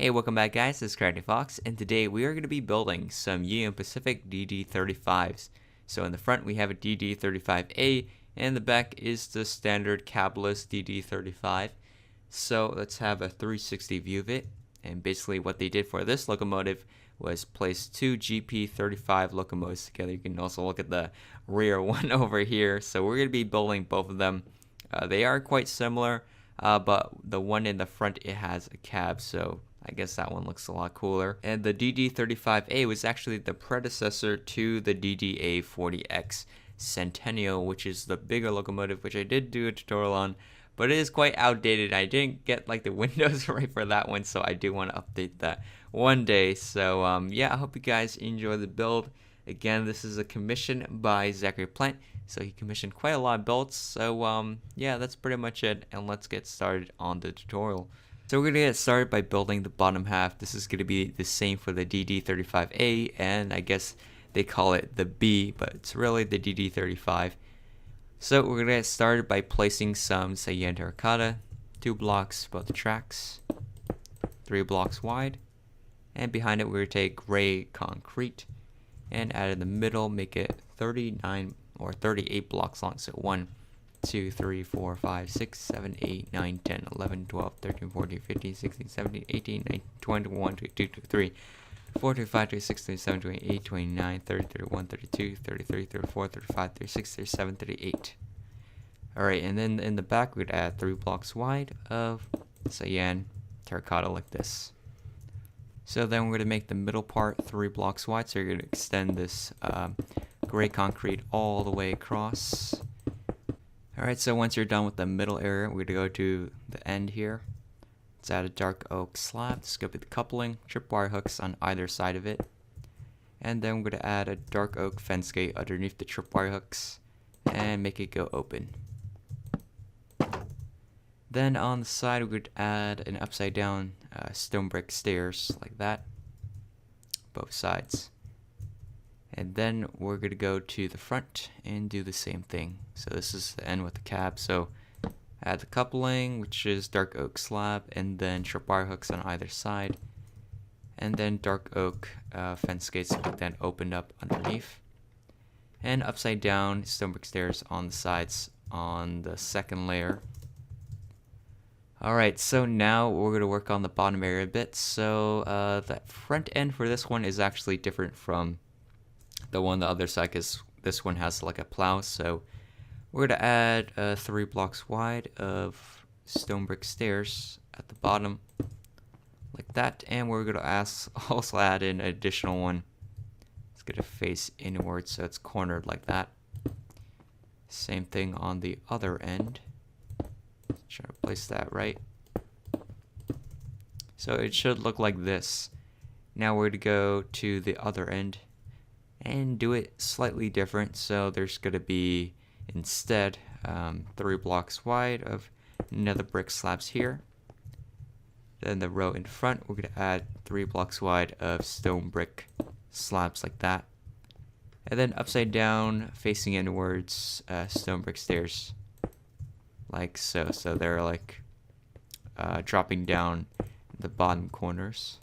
Hey, welcome back guys, this is Crafty Fox, and today we are going to be building some Union Pacific DD35s. So in the front we have a DD35A, and the back is the standard cabless DD35. So let's have a 360 view of it, and basically what they did for this locomotive was place two GP35 locomotives together. You can also look at the rear one over here. So we're going to be building both of them. They are quite similar, but the one in the front, it has a cab, so I guess that one looks a lot cooler. And the DD35A was actually the predecessor to the DDA40X Centennial, which is the bigger locomotive, which I did do a tutorial on, but it is quite outdated. I didn't get like the windows right for that one, so I do want to update that one day. So yeah, I hope you guys enjoy the build. Again, this is a commission by Zachary Plant, so he commissioned quite a lot of builds. So yeah, that's pretty much it, and let's get started on the tutorial. So we're going to get started by building the bottom half. This is going to be the same for the DD35A, and I guess they call it the B, but it's really the DD35. So we're going to get started by placing some cyan terracotta, 2 blocks above the tracks, 3 blocks wide, and behind it we're going to take gray concrete and add in the middle, make it 39 or 38 blocks long. So 1, 2, 3, 4, 5, 6, 7, 8, 9, 10, 11, 12, 13, 14, 15, 16, 17, 18, 19, 20, 21, 22, 23, 24, 25, 26, 27, 28, 29, 30, 31, 32, 33, 34, 35, 36, 37, 38. Alright, and then in the back we'd add 3 blocks wide of cyan terracotta like this. So then we're going to make the middle part 3 blocks wide, so you're going to extend this gray concrete all the way across. Alright, so once you're done with the middle area, we're going to go to the end here. Let's add a dark oak slab. This is going to be the coupling, tripwire hooks on either side of it. And then we're going to add a dark oak fence gate underneath the tripwire hooks and make it go open. Then on the side, we're going to add an upside down stone brick stairs like that, both sides. And then we're going to go to the front and do the same thing. So this is the end with the cab. So add the coupling, which is dark oak slab, and then tripwire hooks on either side. And then dark oak fence gates like that opened up underneath. And upside down stone brick stairs on the sides on the second layer. Alright, so now we're going to work on the bottom area a bit. So the front end for this one is actually different from the one on the other side, because this one has like a plow. So we're going to add 3 blocks wide of stone brick stairs at the bottom like that, and we're going to also add in an additional one. It's going to face inward, so it's cornered like that. Same thing on the other end. Try to place that right. So it should look like this. Now we're going to go to the other end and do it slightly different. So there's going to be instead 3 blocks wide of nether brick slabs here. Then the row in front, we're going to add 3 blocks wide of stone brick slabs like that. And then upside down, facing inwards, stone brick stairs like so. So they're like dropping down the bottom corners.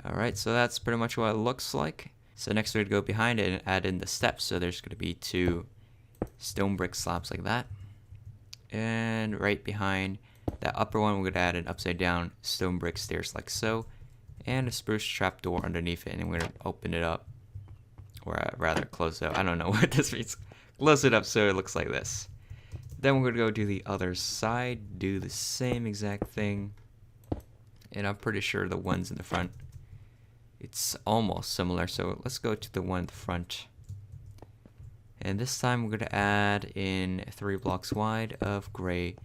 Alright, so that's pretty much what it looks like. So next we're going to go behind it and add in the steps. So there's going to be 2 stone brick slabs like that. And right behind that upper one, we're going to add an upside down stone brick stairs like so. And a spruce trap door underneath it. And we're going to open it up. Or rather close it up. I don't know what this means. Close it up so it looks like this. Then we're going to go to the other side. Do the same exact thing. And I'm pretty sure the ones in the front, it's almost similar, so let's go to the one in the front. And this time we're going to add in 3 blocks wide of gray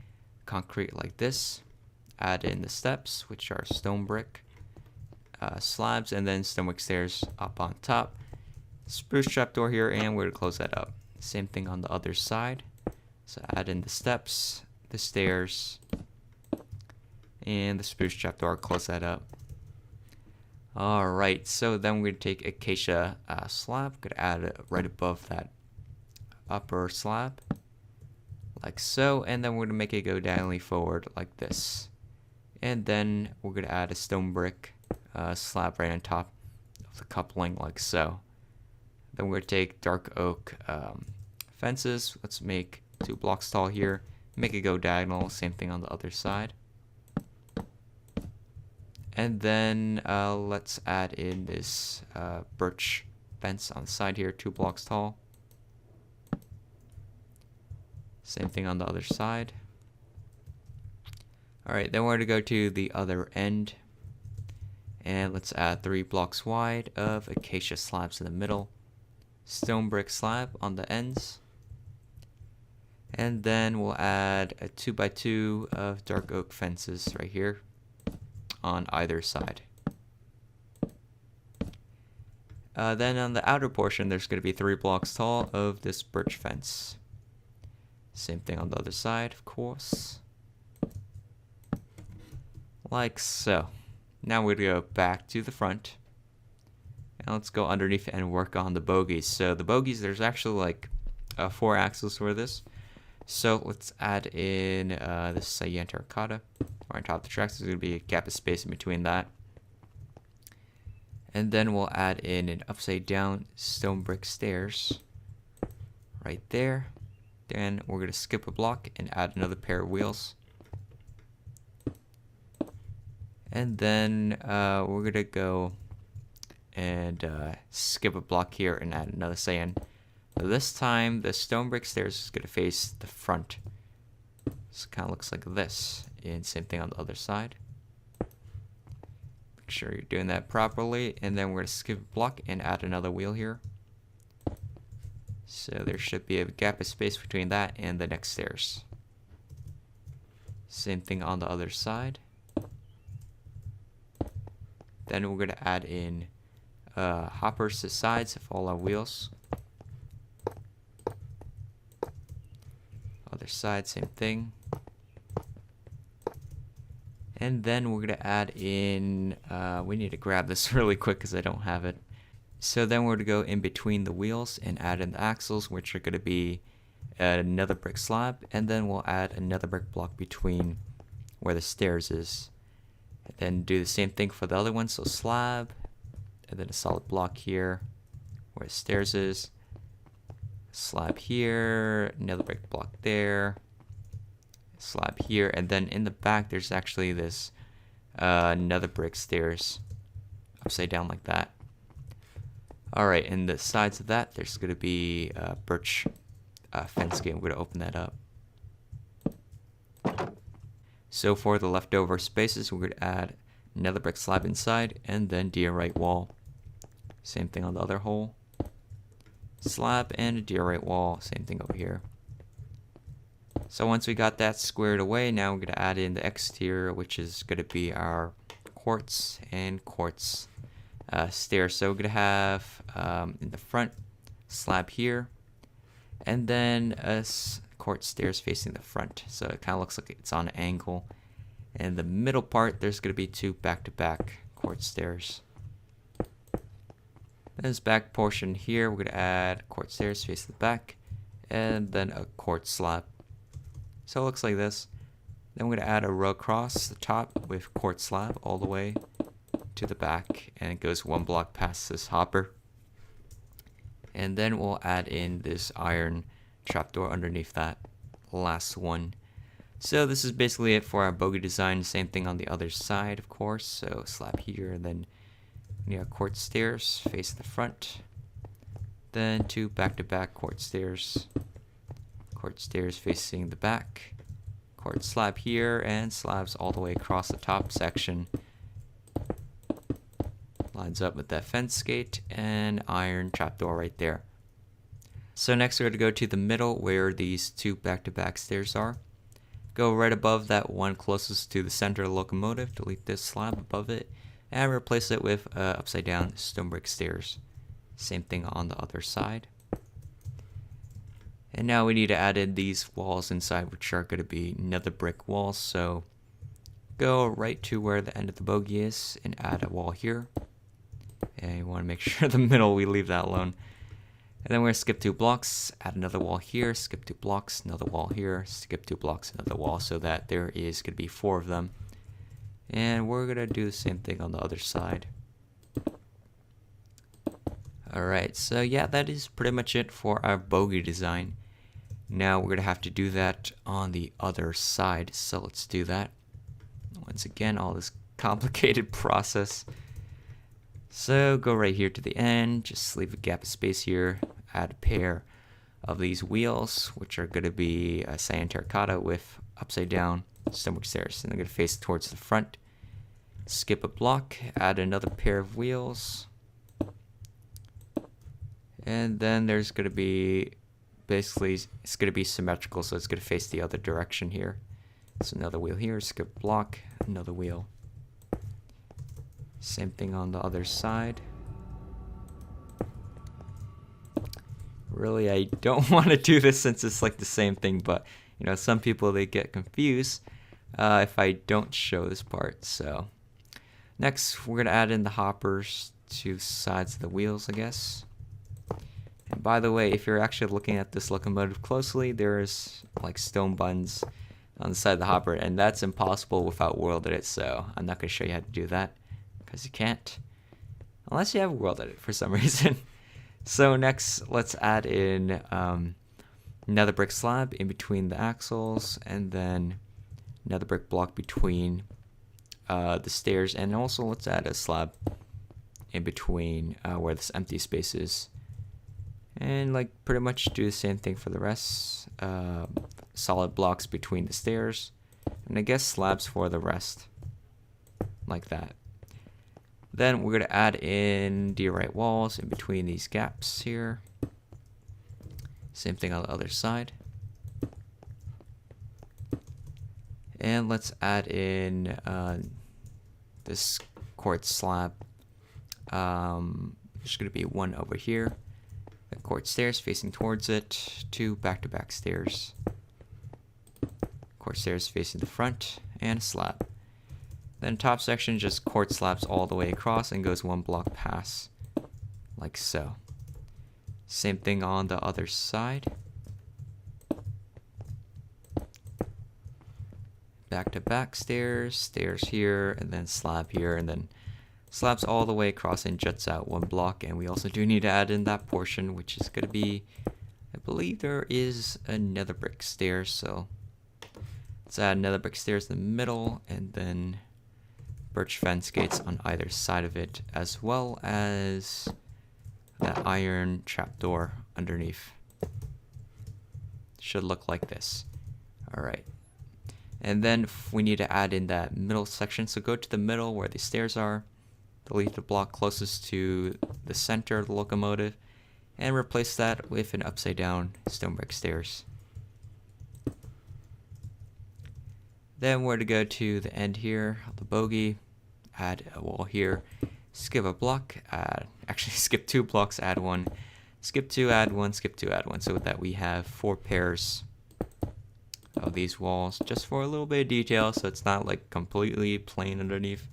concrete like this. Add in the steps, which are stone brick slabs, and then stone brick stairs up on top. Spruce trapdoor here, and we're going to close that up. Same thing on the other side. So add in the steps, the stairs, and the spruce trapdoor, close that up. Alright, so then we're going to take acacia slab, going to add it right above that upper slab, like so, and then we're going to make it go diagonally forward like this. And then we're going to add a stone brick slab right on top of the coupling like so. Then we're going to take dark oak fences. Let's make 2 blocks tall here. Make it go diagonal. Same thing on the other side. And then let's add in this birch fence on the side here, 2 blocks tall. Same thing on the other side. Alright, then we're going to go to the other end. And let's add 3 blocks wide of acacia slabs in the middle. Stone brick slab on the ends. And then we'll add a 2x2 of dark oak fences right here on either side. Then on the outer portion, there's going to be 3 blocks tall of this birch fence. Same thing on the other side, of course. Like so. Now we're going to go back to the front. And let's go underneath and work on the bogies. So the bogies, there's actually like 4 axles for this. So let's add in this cyan terracotta. Right on top of the tracks, there's going to be a gap of space in between that. And then we'll add in an upside down stone brick stairs right there. Then we're going to skip a block and add another pair of wheels. And then we're going to go and skip a block here and add another cyan. This time the stone brick stairs is going to face the front. So it kind of looks like this. And same thing on the other side. Make sure you're doing that properly. And then we're going to skip a block and add another wheel here. So there should be a gap of space between that and the next stairs. Same thing on the other side. Then we're going to add in hoppers to the sides of all our wheels. Other side, same thing. And then we're going to add in, we need to grab this really quick because I don't have it. So then we're going to go in between the wheels and add in the axles, which are going to be another brick slab. And then we'll add another brick block between where the stairs is. And then do the same thing for the other one. So slab, and then a solid block here where the stairs is. Slab here, another brick block there. Slab here, and then in the back there's actually this another brick stairs upside down like that. Alright, and the sides of that there's going to be birch fence gate. I'm going to open that up. So for the leftover spaces, we're going to add another brick slab inside and then diorite wall. Same thing on the other hole. Slab and a diorite wall, same thing over here. So once we got that squared away, now we're going to add in the exterior, which is going to be our quartz and quartz stairs. So we're going to have in the front slab here, and then quartz stairs facing the front. So it kind of looks like it's on an angle. And the middle part, there's going to be 2 back-to-back quartz stairs. This back portion here, we're going to add quartz stairs facing the back, and then a quartz slab. So it looks like this. Then we're going to add a row across the top with quartz slab all the way to the back, and it goes 1 block past this hopper. And then we'll add in this iron trapdoor underneath that last one. So this is basically it for our bogie design. Same thing on the other side, of course. So slab here, and then quartz stairs face the front. Then 2 back-to-back quartz stairs. Quartz stairs facing the back. Quartz slab here, and slabs all the way across the top section. Lines up with that fence gate and iron trapdoor right there. So next we're going to go to the middle where these 2 back-to-back stairs are. Go right above that one closest to the center locomotive, delete this slab above it, and replace it with upside down stone brick stairs. Same thing on the other side. And now we need to add in these walls inside, which are going to be another brick walls. So go right to where the end of the bogie is and add a wall here. And you want to make sure the middle we leave that alone. And then we're going to skip 2 blocks, add another wall here, skip 2 blocks, another wall here, skip 2 blocks, another wall, so that there is going to be 4 of them. And we're gonna do the same thing on the other side. Alright, so yeah, that is pretty much it for our Bogie design. Now we're gonna have to do that on the other side, so let's do that. Once again, all this complicated process. So go right here to the end, just leave a gap of space here, add a pair of these wheels, which are gonna be a cyan terracotta with upside down stonework stairs, and they're gonna face towards the front. Skip a block, add another pair of wheels. And then there's going to be, basically, it's going to be symmetrical, so it's going to face the other direction here. So another wheel here, skip block, another wheel. Same thing on the other side. Really, I don't want to do this since it's like the same thing, but, you know, some people, they get confused if I don't show this part. So next, we're going to add in the hoppers to sides of the wheels, I guess. And by the way, if you're actually looking at this locomotive closely, there's like stone buns on the side of the hopper, and that's impossible without world edit, so I'm not going to show you how to do that, because you can't, unless you have world edit for some reason. So next, let's add in another brick slab in between the axles, and then another brick block between the stairs, and also let's add a slab in between where this empty space is. And like pretty much do the same thing for the rest. Solid blocks between the stairs, and I guess slabs for the rest, like that. Then we're gonna add in diorite walls in between these gaps here. Same thing on the other side. And let's add in this quartz slab. There's gonna be one over here. The quartz stairs facing towards it, two back-to-back stairs. Quartz stairs facing the front, and a slab. Then top section just quartz slabs all the way across and goes one block past, like so. Same thing on the other side. Back-to-back stairs, stairs here, and then slab here, and then slabs all the way across and juts out one block. And we also do need to add in that portion, which is going to be, I believe there is another brick stairs, so let's add another brick stairs in the middle, and then birch fence gates on either side of it, as well as that iron trapdoor underneath. Should look like this. Alright. And then we need to add in that middle section, so go to the middle where the stairs are. Delete the block closest to the center of the locomotive, and replace that with an upside down stone brick stairs. Then we're to go to the end here of the bogie, add a wall here, skip a block, skip 2 blocks, add 1, skip 2, add 1, skip 2, add 1, so with that we have 4 pairs of these walls, just for a little bit of detail, so it's not like completely plain underneath.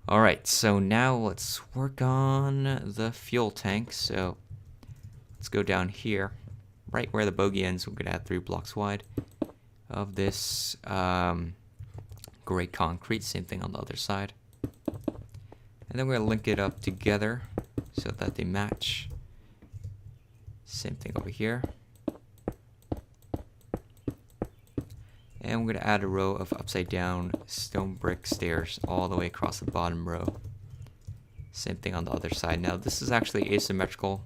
Alright, so now let's work on the fuel tank. So let's go down here, right where the bogie ends. We're going to add 3 blocks wide of this gray concrete. Same thing on the other side. And then we're going to link it up together so that they match. Same thing over here. And we're going to add a row of upside down stone brick stairs all the way across the bottom row. Same thing on the other side. Now this is actually asymmetrical,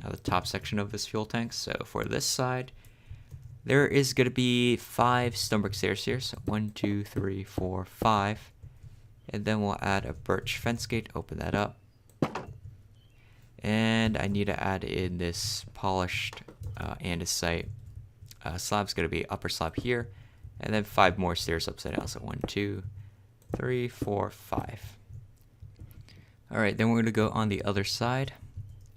the top section of this fuel tank. So for this side, there is going to be 5 stone brick stairs here. So 1, 2, 3, 4, 5. And then we'll add a birch fence gate, open that up. And I need to add in this polished andesite slab's going to be upper slab here. And then 5 more stairs upside down. So 1, 2, 3, 4, 5. Alright, then we're going to go on the other side.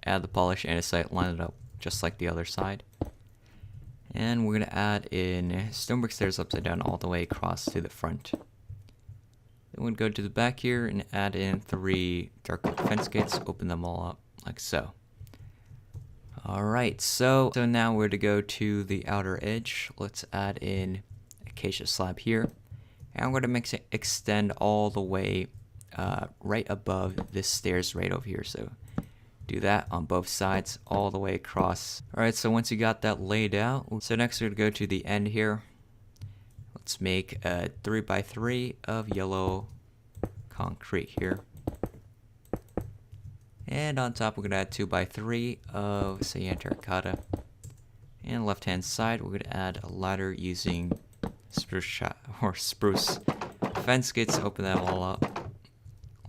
Add the polished andesite, line it up just like the other side. And we're going to add in stone brick stairs upside down all the way across to the front. Then we're going to go to the back here and add in 3 dark oak fence gates, open them all up like so. Alright, so now we're to go to the outer edge. Let's add in acacia slab here, And I'm going to make it extend all the way right above this stairs right over here. So do that on both sides all the way across. Alright, so once you got that laid out, so next we're going to go to the end here. Let's make a 3x3 of yellow concrete here. And on top we're going to add 2x3 of cyan terracotta. And left hand side we're going to add a ladder using spruce fence gates to open that all up.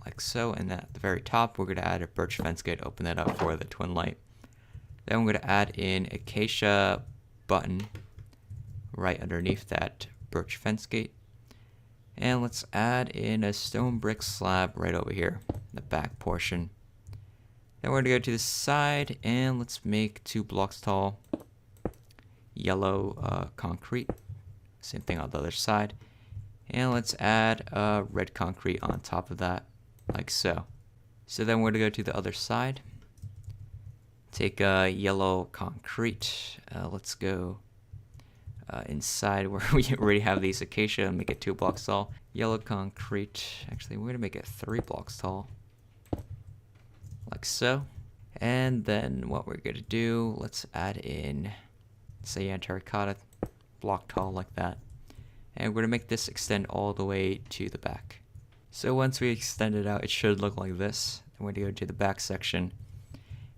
Like so, and at the very top we're going to add a birch fence gate, open that up for the twin light. Then we're going to add in acacia button right underneath that birch fence gate. And let's add in a stone brick slab right over here, the back portion. Then we're going to go to the side and let's make 2 blocks tall yellow concrete. Same thing on the other side. And let's add red concrete on top of that, like so. So then we're going to go to the other side. Take yellow concrete. Let's go inside where we already have these acacia and make it 2 blocks tall. Yellow concrete. Actually, we're going to make it 3 blocks tall, like so. And then what we're going to do, let's add in cyan terracotta, block tall like that. And we're going to make this extend all the way to the back. So once we extend it out, it should look like this. Then we're going to go to the back section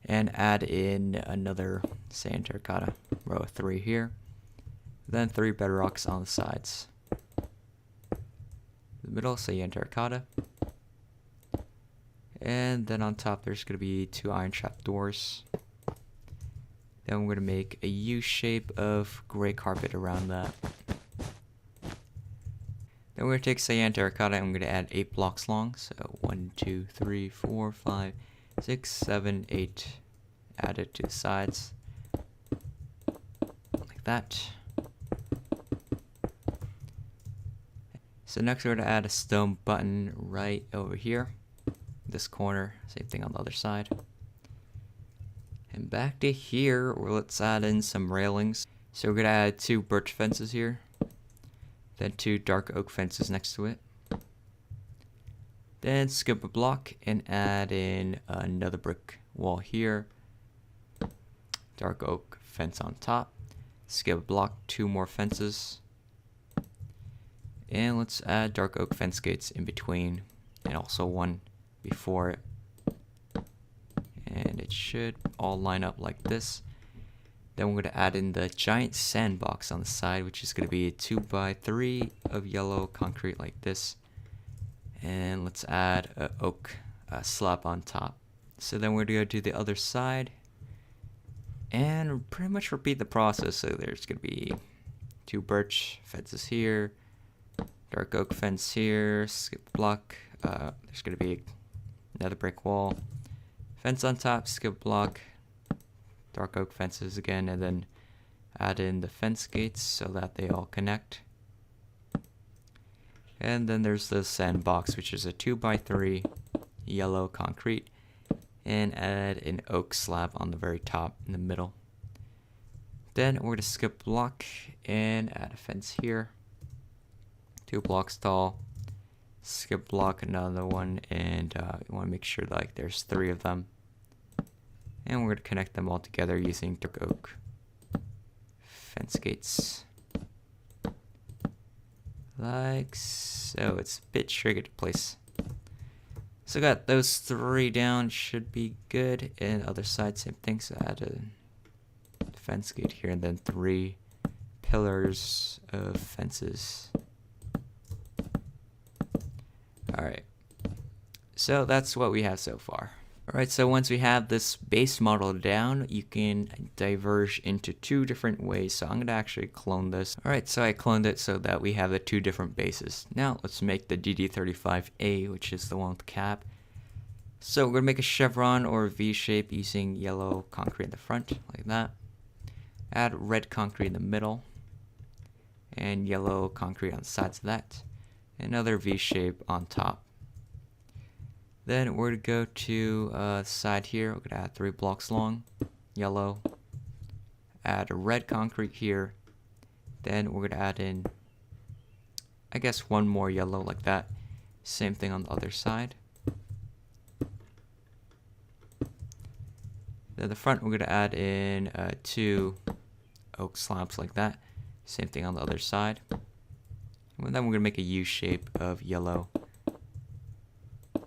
and add in another cyan terracotta, row of 3 here. Then 3 bedrocks on the sides. The middle, cyan terracotta. And then on top there's going to be 2 iron trap doors. Then we're going to make a U shape of gray carpet around that. Then we're going to take cyan terracotta and I'm going to add 8 blocks long. So 1, 2, 3, 4, 5, 6, 7, 8. Add it to the sides. Like that. So next we're going to add a stone button right over here. This corner. Same thing on the other side. And back to here, let's add in some railings. So we're going to add 2 birch fences here. Then 2 dark oak fences next to it. Then skip a block and add in another brick wall here. Dark oak fence on top. Skip a block, 2 more fences. And let's add dark oak fence gates in between. And also 1 before it. And it should all line up like this. Then we're going to add in the giant sandbox on the side, which is going to be a 2x3 of yellow concrete like this. And let's add an oak slab on top. So then we're going to go to the other side and pretty much repeat the process. So there's going to be 2 birch fences here, dark oak fence here, skip block. There's going to be another brick wall, fence on top, skip block, dark oak fences again, and then add in the fence gates so that they all connect. And then there's the sandbox, which is a 2x3 yellow concrete, and add an oak slab on the very top in the middle. Then we're going to skip block and add a fence here, 2 blocks tall. Skip block another one, and you want to make sure that, like, there's 3 of them. And we're going to connect them all together using dark oak fence gates. Like so. It's a bit tricky to place. So got those 3 down, should be good. And other side, same thing. So add a fence gate here, and then 3 pillars of fences. Alright, so that's what we have so far. Alright, so once we have this base model down, you can diverge into 2 different ways. So I'm going to actually clone this. Alright, so I cloned it so that we have the 2 different bases. Now let's make the DD35A, which is the one with the cap. So we're going to make a chevron or a V shape using yellow concrete in the front, like that. Add red concrete in the middle, and yellow concrete on the sides of that. Another V shape on top. Then we're going to go to the side here. We're going to add 3 blocks long, yellow. Add a red concrete here. Then we're going to I guess one more yellow like that. Same thing on the other side. Then the front, we're going to add in 2 oak slabs like that. Same thing on the other side. And then we're going to make a U shape of yellow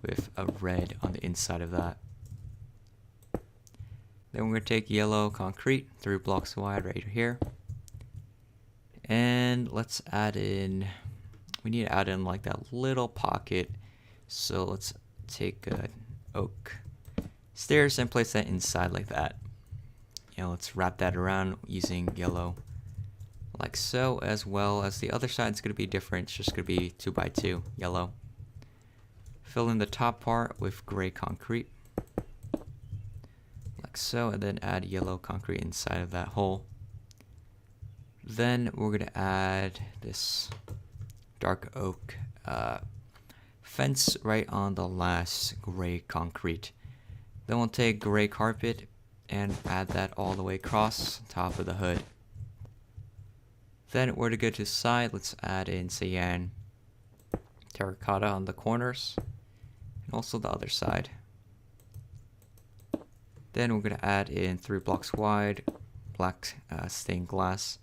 with a red on the inside of that. Then we're going to take yellow concrete, 3 blocks wide right here. And let's add in, we need to add in like that little pocket. So let's take oak stairs and place that inside like that. Let's wrap that around using yellow like so, as well as the other side's going to be different. It's just going to be 2 by 2 yellow. Fill in the top part with gray concrete like so, and then add yellow concrete inside of that hole. Then we're going to add this dark oak fence right on the last gray concrete. Then we'll take gray carpet and add that all the way across top of the hood. Then we're to go to the side. Let's add in cyan terracotta on the corners and also the other side. Then we're going to add in 3 blocks wide black stained glass,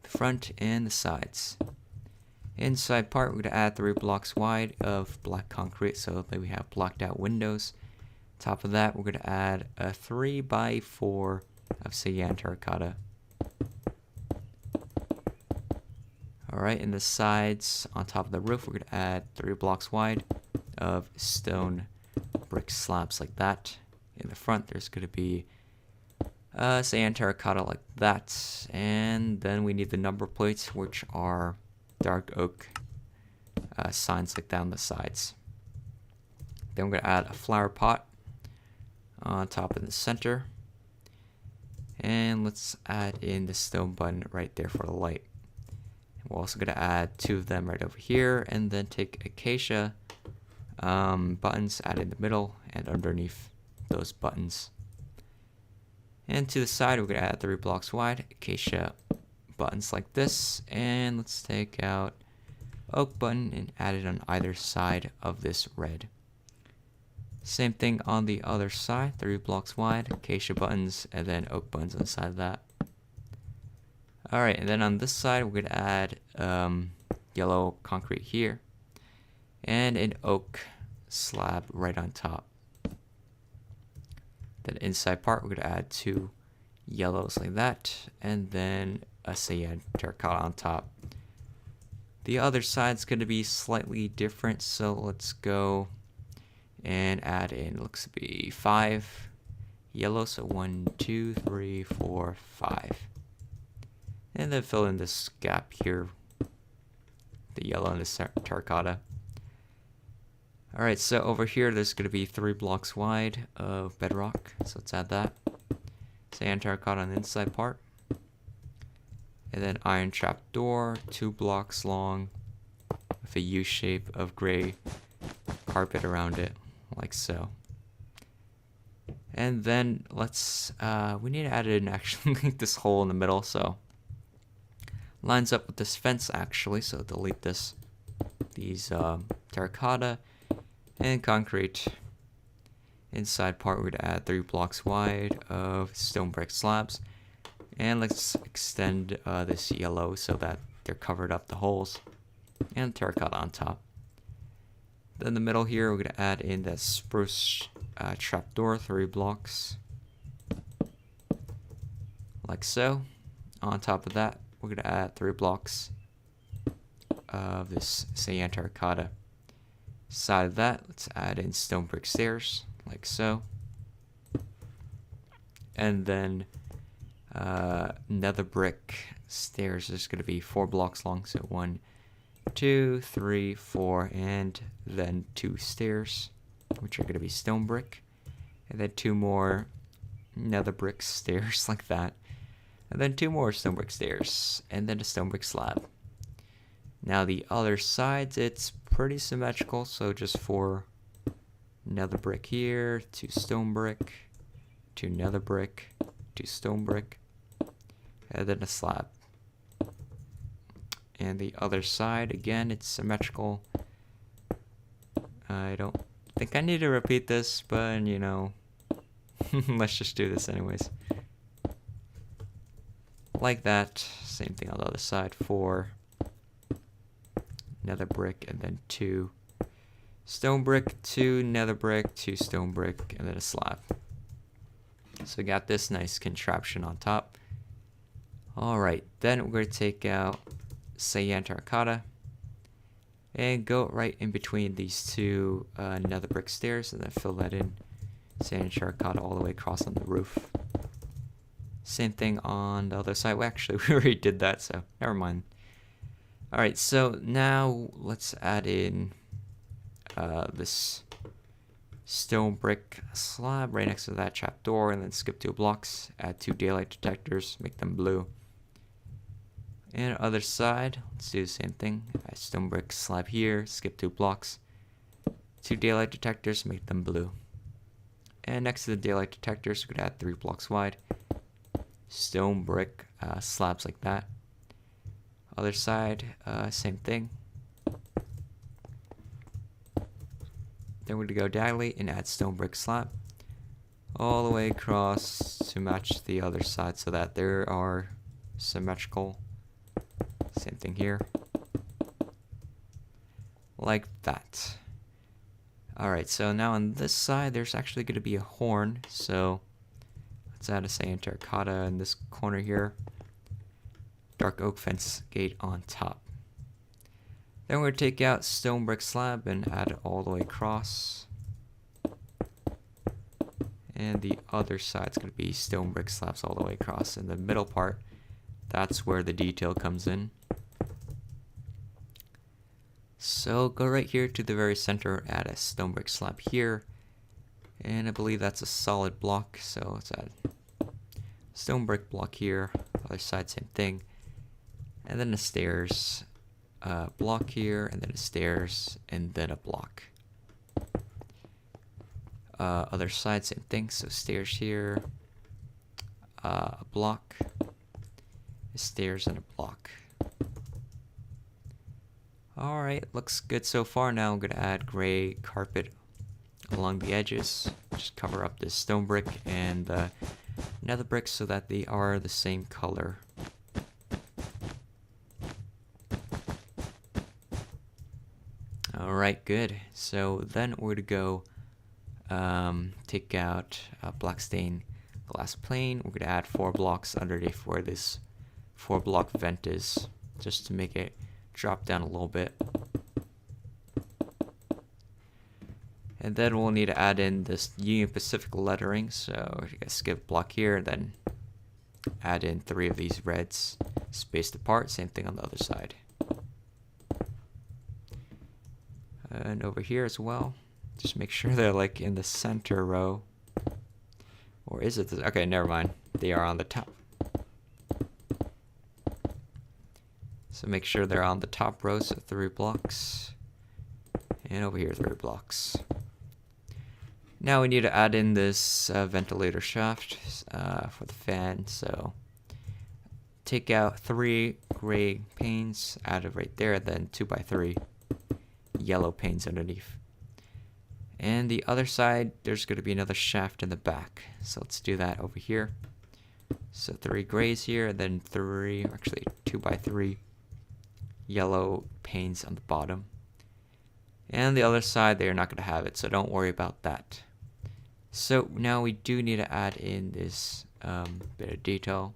the front and the sides. Inside part, we're going to add 3 blocks wide of black concrete so that we have blocked out windows. Top of that, we're going to add a 3 by 4 of cyan terracotta. Alright, in the sides, on top of the roof, we're going to add 3 blocks wide of stone brick slabs like that. In the front, there's going to be cyan terracotta like that. And then we need the number plates, which are dark oak signs like that on the sides. Then we're going to add a flower pot on top in the center. And let's add in the stone button right there for the light. We're also going to add 2 of them right over here, and then take acacia buttons, add in the middle and underneath those buttons. And to the side, we're going to add 3 blocks wide acacia buttons like this. And let's take out oak button and add it on either side of this red. Same thing on the other side, 3 blocks wide acacia buttons and then oak buttons on the side of that. Alright, and then on this side, we're going to add yellow concrete here and an oak slab right on top. Then inside part, we're going to add 2 yellows like that, and then a cyan terracotta on top. The other side's going to be slightly different, so let's go and add in, looks to be 5 yellow, so 1, 2, 3, 4, 5. And then fill in this gap here, the yellow and the terracotta. Alright, so over here there's going to be 3 blocks wide of bedrock, so let's add that. Cyan terracotta on the inside part. And then iron trap door, 2 blocks long, with a U shape of gray carpet around it, like so. And then let's, we need to add in actually this hole in the middle, so lines up with this fence actually, so delete these terracotta and concrete. Inside part, we're going to add 3 blocks wide of stone brick slabs, and let's extend this yellow so that they're covered up the holes, and terracotta on top. Then the middle here, we're going to add in that spruce trapdoor, 3 blocks like so. On top of that, we're going to add 3 blocks of this cyan terracotta. Side of that, let's add in stone brick stairs, like so. And then nether brick stairs is going to be 4 blocks long, so 1, 2, 3, 4, and then 2 stairs, which are going to be stone brick. And then 2 more nether brick stairs like that. And then 2 more stone brick stairs, and then a stone brick slab. Now the other sides, it's pretty symmetrical, so just 4 nether brick here, 2 stone brick, 2 nether brick, 2 stone brick, and then a slab. And the other side, again, it's symmetrical. I don't think I need to repeat this, but you know, let's just do this anyways. Like that. Same thing on the other side. 4 nether brick, and then 2 stone brick, 2 nether brick, 2 stone brick, and then a slab. So we got this nice contraption on top. Alright, then we're going to take out cyan terracotta and go right in between these 2 nether brick stairs, and then fill that in. Cyan terracotta all the way across on the roof. Same thing on the other side. Well, actually, we already did that, so never mind. Alright, so now let's add in this stone brick slab right next to that trapdoor, and then skip 2 blocks, add 2 daylight detectors, make them blue. And other side, let's do the same thing. Add stone brick slab here, skip 2 blocks, 2 daylight detectors, make them blue. And next to the daylight detectors, we could add 3 blocks wide, stone brick slabs like that. Other side, same thing. Then we're going to go diagonally and add stone brick slab all the way across to match the other side so that there are symmetrical. Same thing here. Like that. Alright, so now on this side there's actually going to be a horn, so let's add a cyan terracotta in this corner here. Dark oak fence gate on top. Then we're going to take out stone brick slab and add it all the way across. And the other side's going to be stone brick slabs all the way across. In the middle part, that's where the detail comes in. So go right here to the very center, add a stone brick slab here. And I believe that's a solid block, so let's add stone brick block here. Other side, same thing. And then the stairs. Block here, and then a stairs, and then a block. Other side, same thing. So stairs here, a block, a stairs, and a block. Alright, looks good so far. Now I'm going to add gray carpet along the edges. Just cover up this stone brick and the nether brick so that they are the same color. Alright, good. So then we're to go take out black stain glass plane. We're going to add 4 blocks underneath where this 4 block vent is, just to make it drop down a little bit. And then we'll need to add in this Union Pacific lettering, so we're going to skip block here, and then add in 3 of these reds spaced apart. Same thing on the other side. And over here as well, just make sure they're like in the center row. Or is it okay, never mind. They are on the top. So make sure they're on the top row, so 3 blocks. And over here, 3 blocks. Now we need to add in this ventilator shaft for the fan. So take out 3 gray panes, add it right there, then 2x3 yellow panes underneath. And the other side, there's going to be another shaft in the back. So let's do that over here. So 3 grays here, and then 2x3 yellow panes on the bottom. And the other side, they're not going to have it, so don't worry about that. So now we do need to add in this bit of detail.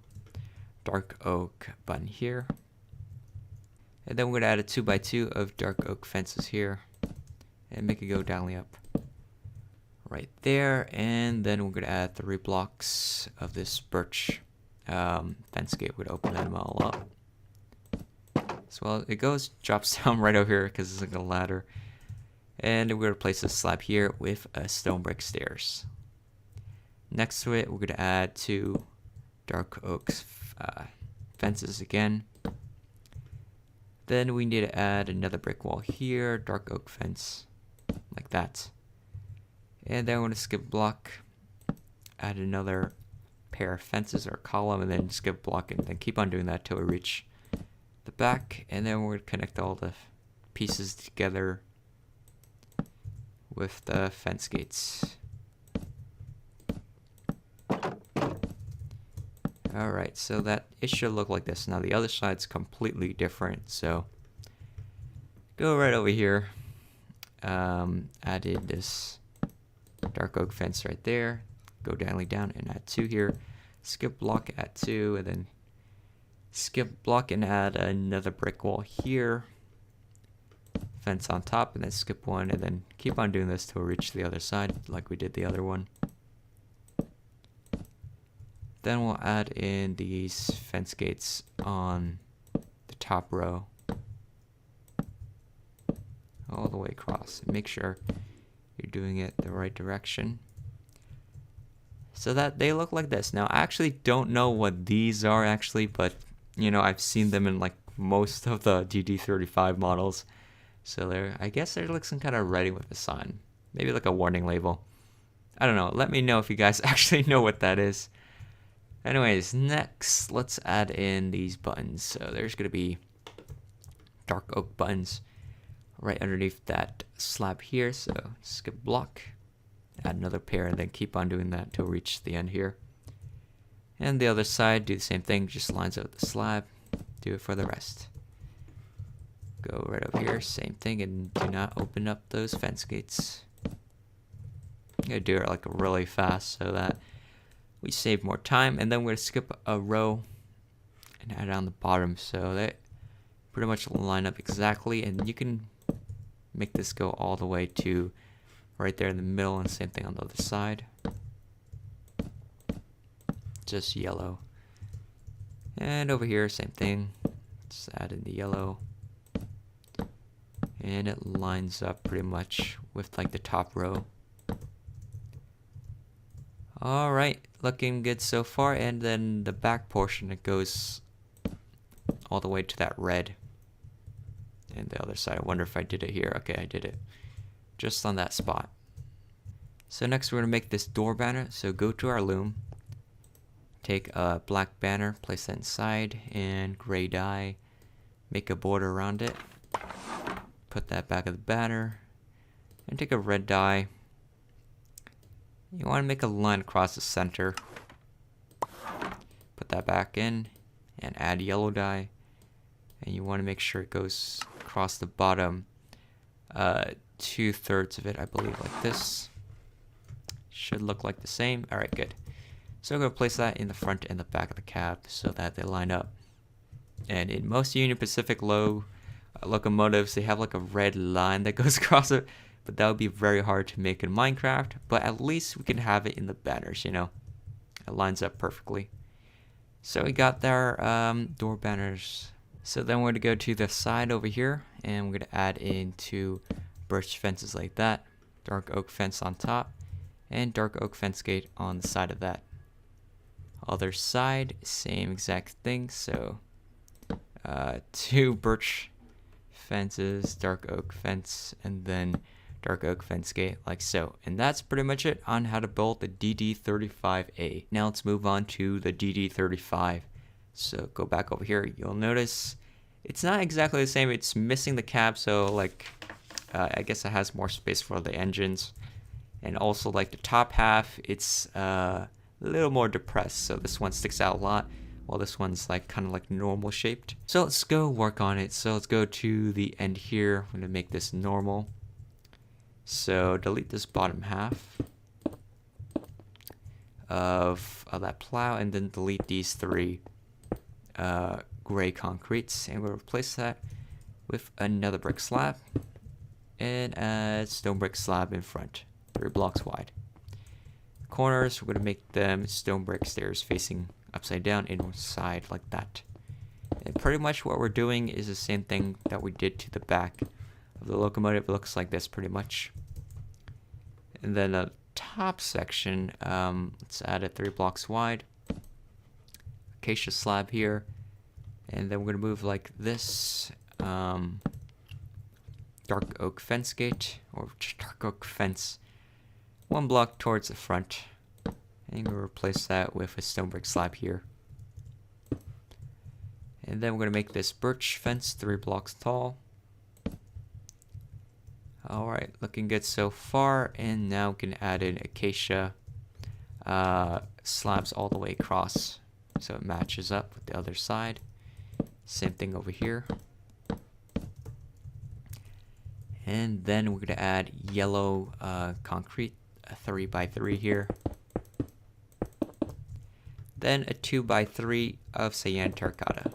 Dark oak button here. And then we're going to add a 2x2 of dark oak fences here. And make it go downly up. Right there. And then we're going to add 3 blocks of this birch fence gate. We're going to open them all up. So well, it drops down right over here because it's like a ladder. And we're going to place a slab here with a stone brick stairs. Next to it, we're going to add 2 dark oak fences again. Then we need to add another brick wall here, dark oak fence, like that. And then we're going to skip block, add another pair of fences or column, and then skip block, and then keep on doing that till we reach the back, and then we're going to connect all the pieces together with the fence gates. Alright, so that it should look like this. Now the other side's completely different, so go right over here. Added this dark oak fence right there. Go down and add 2 here. Skip block, add 2, and then skip block and add another brick wall here. Fence on top, and then skip 1, and then keep on doing this till we reach the other side like we did the other one. Then we'll add in these fence gates on the top row all the way across. Make sure you're doing it the right direction so that they look like this. Now I actually don't know what these are actually, but you know, I've seen them in like most of the DD35 models. So I guess they're like some kind of writing with a sign, maybe like a warning label. I don't know. Let me know if you guys actually know what that is. Anyways, next, let's add in these buttons. So there's going to be dark oak buttons right underneath that slab here. So skip block, add another pair, and then keep on doing that till we reach the end here. And the other side, do the same thing, just lines up the slab. Do it for the rest. Go right over here, same thing, and do not open up those fence gates. I'm going to do it like really fast so that we save more time, and then we're going to skip a row and add it on the bottom so that pretty much line up exactly, and you can make this go all the way to right there in the middle, and same thing on the other side. Just yellow. And over here, same thing. Just add in the yellow. And it lines up pretty much with like the top row. Alright, looking good so far, and then the back portion, it goes all the way to that red. And the other side, I wonder if I did it here. Okay, I did it. Just on that spot. So next we're going to make this door banner. So go to our loom. Take a black banner, place that inside, and gray dye. Make a border around it. Put that back of the banner. And take a red dye. You want to make a line across the center. Put that back in and add yellow dye. And you want to make sure it goes across the bottom 2/3 of it, I believe, like this. Should look like the same. Alright, good. So I'm going to place that in the front and the back of the cab so that they line up. And in most Union Pacific locomotives, they have like a red line that goes across it. But that would be very hard to make in Minecraft. But at least we can have it in the banners, you know. It lines up perfectly. So we got our door banners. So then we're going to go to the side over here. And we're going to add in 2 birch fences like that. Dark oak fence on top. And dark oak fence gate on the side of that. Other side, same exact thing. So 2 birch fences, dark oak fence, and then dark oak fence gate like so. And that's pretty much it on how to build the DD35A. Now let's move on to the DD35. So go back over here, you'll notice it's not exactly the same. It's missing the cab, so like I guess it has more space for the engines. And also like the top half, it's a little more depressed, so this one sticks out a lot, while this one's like kind of like normal shaped. So let's go work on it. So let's go to the end here. I'm going to make this normal. So delete this bottom half of that plow, and then delete these 3 gray concretes, and we'll replace that with another brick slab and a stone brick slab in front, 3 blocks wide. Corners, we're going to make them stone brick stairs facing upside down inside like that. And pretty much what we're doing is the same thing that we did to the back of the locomotive. It looks like this pretty much. And then the top section, let's add it 3 blocks wide. Acacia slab here. And then we're going to move like this. Dark oak fence gate, or just dark oak fence, 1 block towards the front. And we'll replace that with a stone brick slab here. And then we're going to make this birch fence 3 blocks tall. Alright, looking good so far. And now we can add in acacia slabs all the way across so it matches up with the other side. Same thing over here. And then we're going to add yellow concrete, a 3x3 here. Then a 2x3 of cyan terracotta.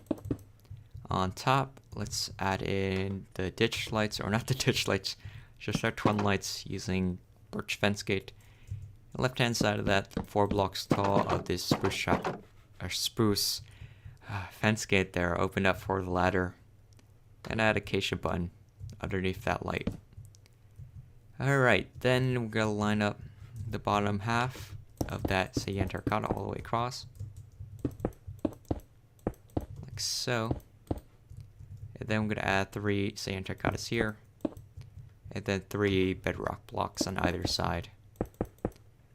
On top, let's add in the ditch lights, or not the ditch lights, just our twin lights using birch fence gate. The left hand side of that, 4 blocks tall of this spruce fence gate there opened up for the ladder. And add acacia button underneath that light. Alright, then we're going to line up the bottom half of that cyan terracotta all the way across. Like so. And then we're going to add 3 cyan terracottas here. And then 3 bedrock blocks on either side.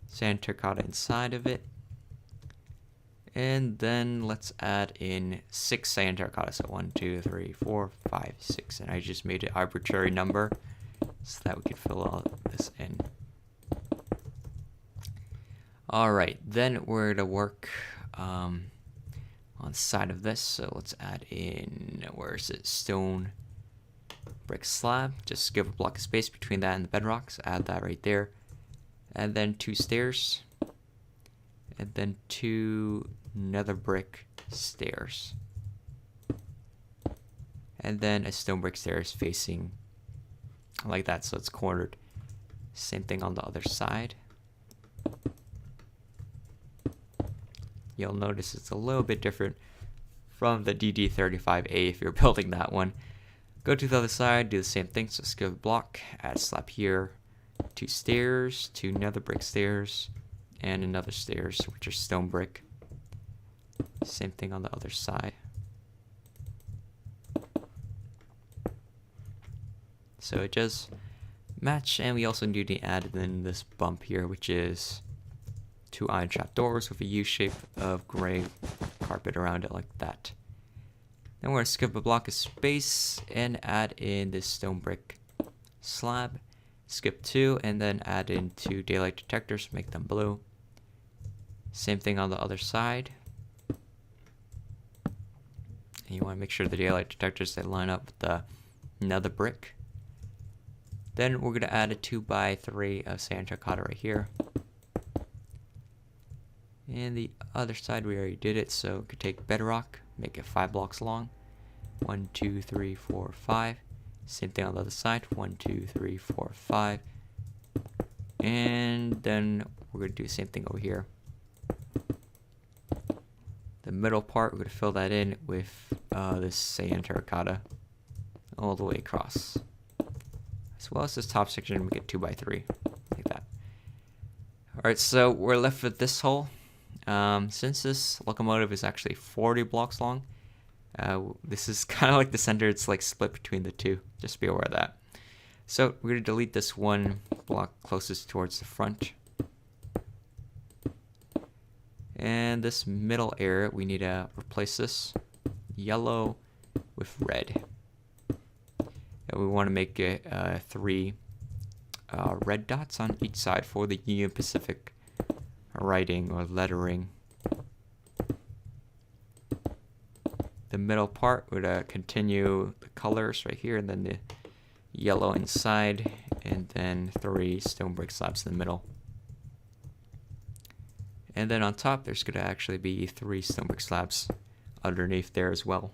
Cyan terracotta inside of it. And then let's add in 6 cyan terracotta. So 1, 2, 3, 4, 5, 6. And I just made an arbitrary number so that we could fill all this in. Alright, then we're going to work on the side of this. So let's add in, where is it? Stone brick slab. Just give a block of space between that and the bedrock. So add that right there. And then 2 stairs. And then 2 nether brick stairs. And then a stone brick stairs facing like that, so it's cornered. Same thing on the other side. You'll notice it's a little bit different from the DD35A if you're building that one. Go to the other side, do the same thing. So skip a block, add a slab here, 2 stairs, 2 nether brick stairs, and another stairs, which are stone brick. Same thing on the other side. So it does match, and we also need to add in this bump here, which is 2 iron trap doors with a U shape of gray carpet around it like that. Then we're going to skip a block of space and add in this stone brick slab. Skip 2 and then add in 2 daylight detectors, make them blue. Same thing on the other side. And you want to make sure the daylight detectors they line up with the nether brick. Then we're going to add a 2x3 of cyan terracotta right here. And the other side we already did it, so we could take bedrock, make it 5 blocks long. 1, 2, 3, 4, 5. Same thing on the other side. 1, 2, 3, 4, 5. And then we're going to do the same thing over here. The middle part, we're going to fill that in with this cyan terracotta all the way across. As well as this top section, we get 2x3, like that. Alright, so we're left with this hole. Since this locomotive is actually 40 blocks long, this is kind of like the center, it's like split between the two. Just be aware of that. So we're going to delete this one block closest towards the front. And this middle area, we need to replace this yellow with red. And we want to make it 3 red dots on each side for the Union Pacific writing or lettering. The middle part would continue the colors right here, and then the yellow inside, and then 3 stone brick slabs in the middle. And then on top, there's going to actually be 3 stone brick slabs underneath there as well.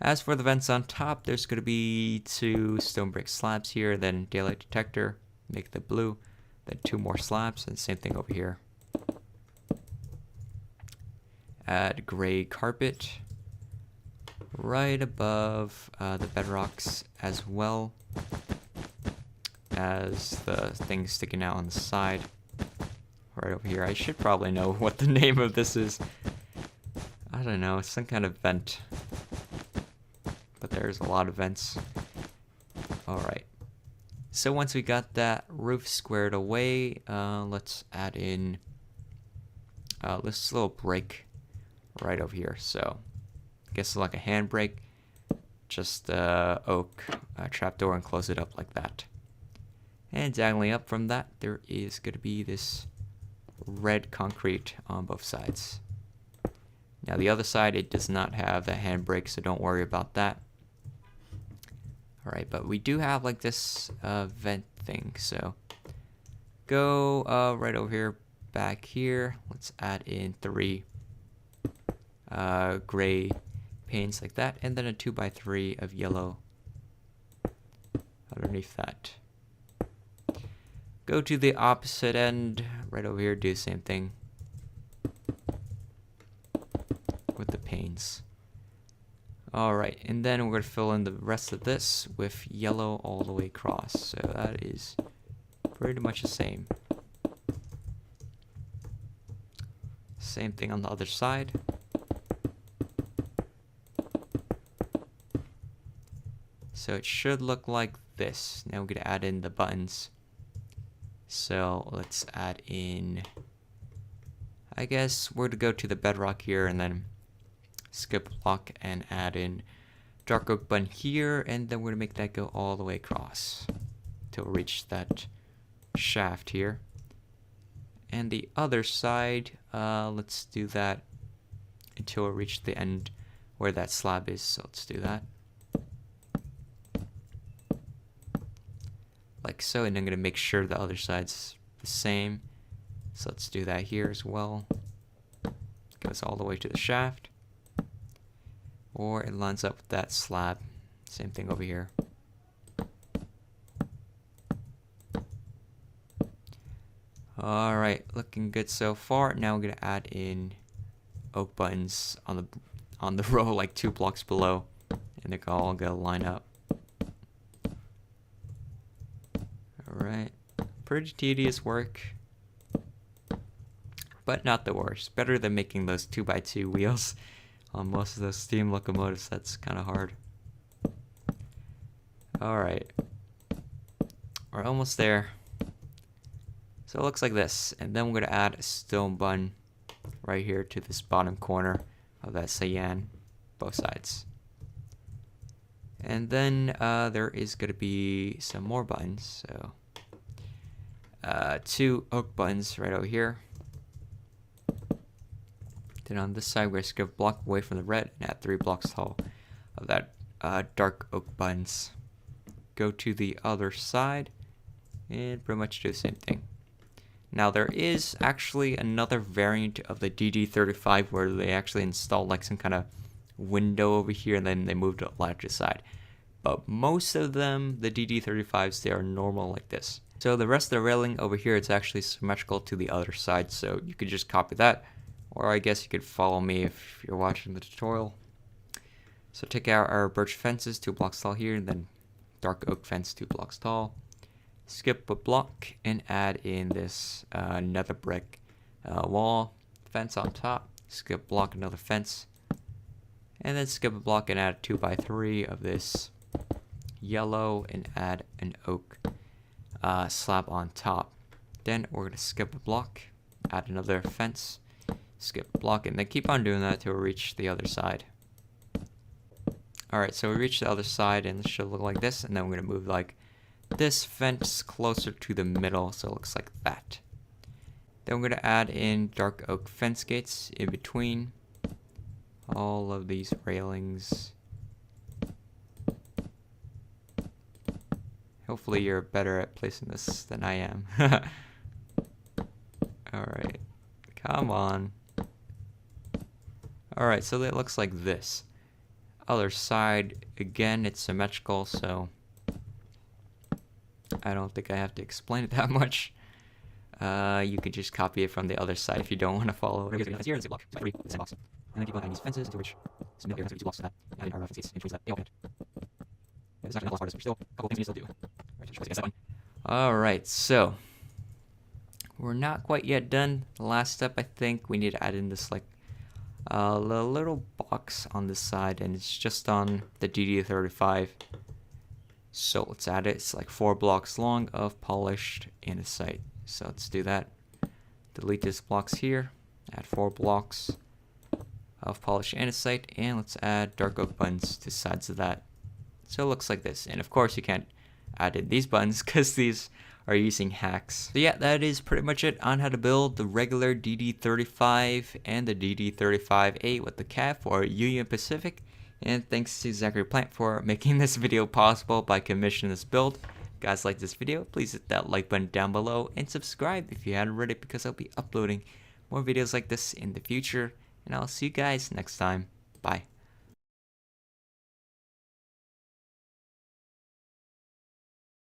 As for the vents on top, there's going to be 2 stone brick slabs here, then daylight detector, make the blue, then 2 more slabs, and same thing over here. Add gray carpet right above the bedrocks, as well as the thing sticking out on the side right over here. I should probably know what the name of this is. I don't know, it's some kind of vent, but there's a lot of vents. Alright, so once we got that roof squared away, let's add in this little break right over here. So guess like a handbrake. Just oak trapdoor and close it up like that. And diagonally up from that, there is going to be this red concrete on both sides. Now the other side, it does not have the handbrake, so don't worry about that. Alright, but we do have like this vent thing, so go right over here, back here. Let's add in 3 gray panes like that, and then a 2x3 of yellow underneath that. Go to the opposite end, right over here, do the same thing with the panes. Alright, and then we're going to fill in the rest of this with yellow all the way across. So that is pretty much the same. Same thing on the other side. So it should look like this. Now we're going to add in the buttons. So let's add in, I guess we're to go to the bedrock here and then skip a block and add in dark oak button here, and then we're going to make that go all the way across till we reach that shaft here. And the other side, let's do that until we reach the end where that slab is. So let's do that. Like so, and I'm going to make sure the other side's the same. So let's do that here as well. Goes all the way to the shaft. Or it lines up with that slab. Same thing over here. Alright, looking good so far. Now we're going to add in oak buttons on the row like 2 blocks below. And they're all going to line up. Alright, pretty tedious work, but not the worst. Better than making those 2x2 wheels on most of those steam locomotives. That's kind of hard. Alright, we're almost there. So it looks like this, and then we're going to add a stone button right here to this bottom corner of that cyan, both sides. And then there is going to be some more buttons, so 2 oak buttons right over here. Then on this side, we're going to skip a block away from the red and add 3 blocks tall of that dark oak buttons. Go to the other side and pretty much do the same thing. Now there is actually another variant of the DD35 where they actually installed like some kind of window over here and then they moved it light to the side. But most of them, the DD35s, they are normal like this. So the rest of the railing over here, it's actually symmetrical to the other side, so you could just copy that, or I guess you could follow me if you're watching the tutorial. So take out our birch fences, 2 blocks tall here, and then dark oak fence, 2 blocks tall. Skip a block and add in this nether brick wall fence on top. Skip block, another fence, and then skip a block and add 2x3 of this yellow and add an oak slab on top. Then we're going to skip a block, add another fence, skip a block, and then keep on doing that till we reach the other side. Alright, so we reach the other side and it should look like this, and then we're going to move like this fence closer to the middle so it looks like that. Then we're going to add in dark oak fence gates in between all of these railings. Hopefully you're better at placing this than I am. Alright, come on. Alright, so it looks like this. Other side, again, it's symmetrical, so I don't think I have to explain it that much. You could just copy it from the other side if you don't want to follow it. Here, it's a block. And then keep on adding these fences to which some of 2 blocks to that. And our fence gates in between that. They all fit. It's actually not the hardest, but still a couple things we still do. Alright, so we're not quite yet done. The last step, I think, we need to add in this like little box on this side, and it's just on the DD35. So let's add it. It's like 4 blocks long of polished andesite. So let's do that. Delete these blocks here. Add 4 blocks of polished andesite, and let's add dark oak buttons to sides of that. So it looks like this. And of course you can't add in these buttons because these are using hacks. So yeah, that is pretty much it on how to build the regular DD35 and the DD35A with the cab for Union Pacific. And thanks to Zachary Plant for making this video possible by commissioning this build. If you guys like this video, please hit that like button down below and subscribe if you hadn't already, because I'll be uploading more videos like this in the future. And I'll see you guys next time. Bye.